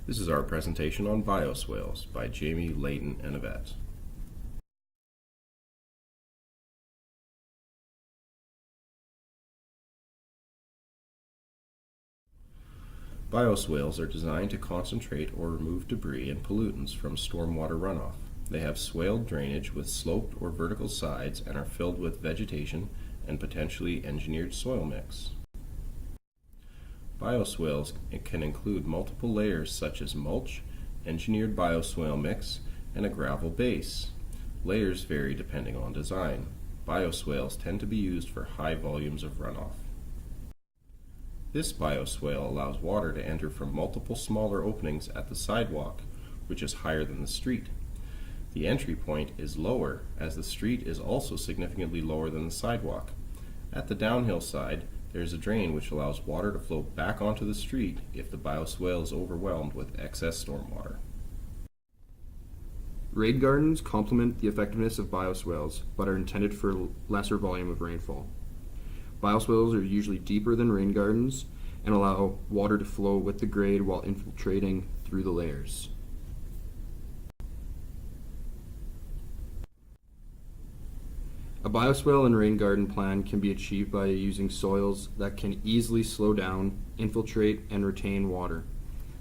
This is our presentation on Bioswales by Jamie, Layton, and Yvette. Bioswales are designed to concentrate or remove debris and pollutants from stormwater runoff. They have swaled drainage with sloped or vertical sides and are filled with vegetation and potentially engineered soil mix. Bioswales can include multiple layers such as mulch, engineered bioswale mix, and a gravel base. Layers vary depending on design. Bioswales tend to be used for high volumes of runoff. This bioswale allows water to enter from multiple smaller openings at the sidewalk, which is higher than the street. The entry point is lower, as the street is also significantly lower than the sidewalk. At the downhill side, there is a drain which allows water to flow back onto the street if the bioswale is overwhelmed with excess stormwater. Rain gardens complement the effectiveness of bioswales, but are intended for lesser volume of rainfall. Bioswales are usually deeper than rain gardens and allow water to flow with the grade while infiltrating through the layers. A bioswale and rain garden plan can be achieved by using soils that can easily slow down, infiltrate, and retain water.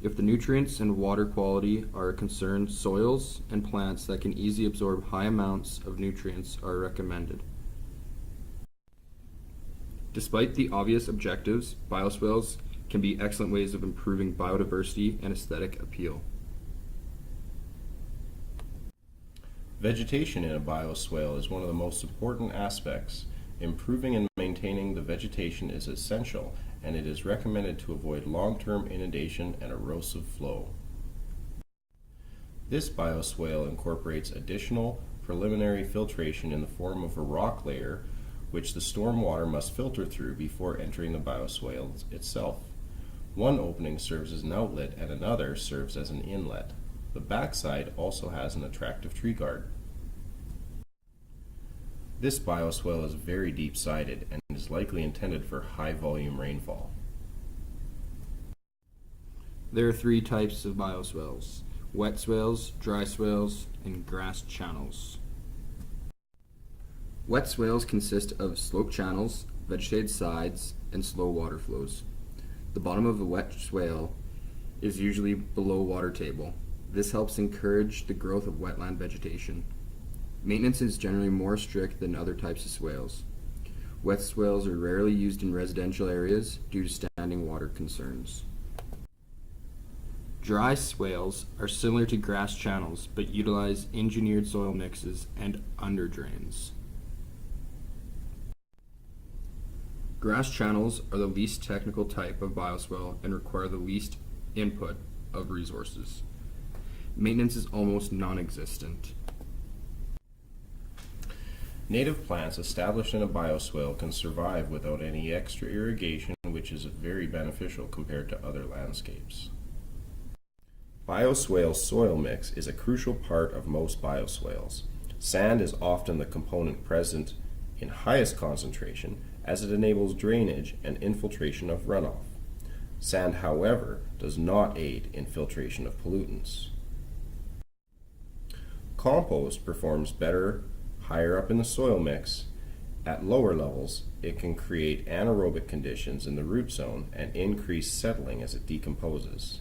If the nutrients and water quality are a concern, soils and plants that can easily absorb high amounts of nutrients are recommended. Despite the obvious objectives, bioswales can be excellent ways of improving biodiversity and aesthetic appeal. Vegetation in a bioswale is one of the most important aspects. Improving and maintaining the vegetation is essential, and it is recommended to avoid long-term inundation and erosive flow. This bioswale incorporates additional preliminary filtration in the form of a rock layer, which the storm water must filter through before entering the bioswale itself. One opening serves as an outlet and another serves as an inlet. The backside also has an attractive tree guard. This bioswale is very deep-sided and is likely intended for high-volume rainfall. There are three types of bioswales: wet swales, dry swales, and grass channels. Wet swales consist of sloped channels, vegetated sides, and slow water flows. The bottom of a wet swale is usually below water table. This helps encourage the growth of wetland vegetation. Maintenance is generally more strict than other types of swales. Wet swales are rarely used in residential areas due to standing water concerns. Dry swales are similar to grass channels but utilize engineered soil mixes and under drains. Grass channels are the least technical type of bioswale and require the least input of resources. Maintenance is almost non-existent. Native plants established in a bioswale can survive without any extra irrigation, which is very beneficial compared to other landscapes. Bioswale soil mix is a crucial part of most bioswales. Sand is often the component present in highest concentration, as it enables drainage and infiltration of runoff. Sand, however, does not aid in filtration of pollutants. Compost performs better higher up in the soil mix. At lower levels, it can create anaerobic conditions in the root zone and increase settling as it decomposes.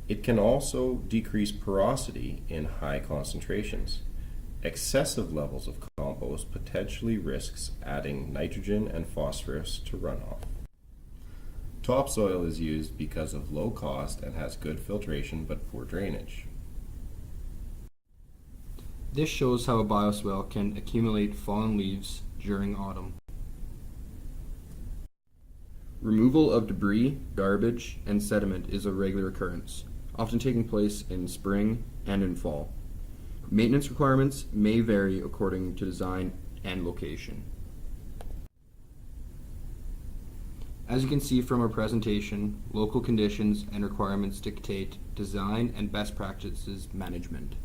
It can also decrease porosity in high concentrations. Excessive levels of compost potentially risks adding nitrogen and phosphorus to runoff. Topsoil is used because of low cost and has good filtration but poor drainage. This shows how a bioswale can accumulate fallen leaves during autumn. Removal of debris, garbage, and sediment is a regular occurrence, often taking place in spring and in fall. Maintenance requirements may vary according to design and location. As you can see from our presentation, local conditions and requirements dictate design and best practices management.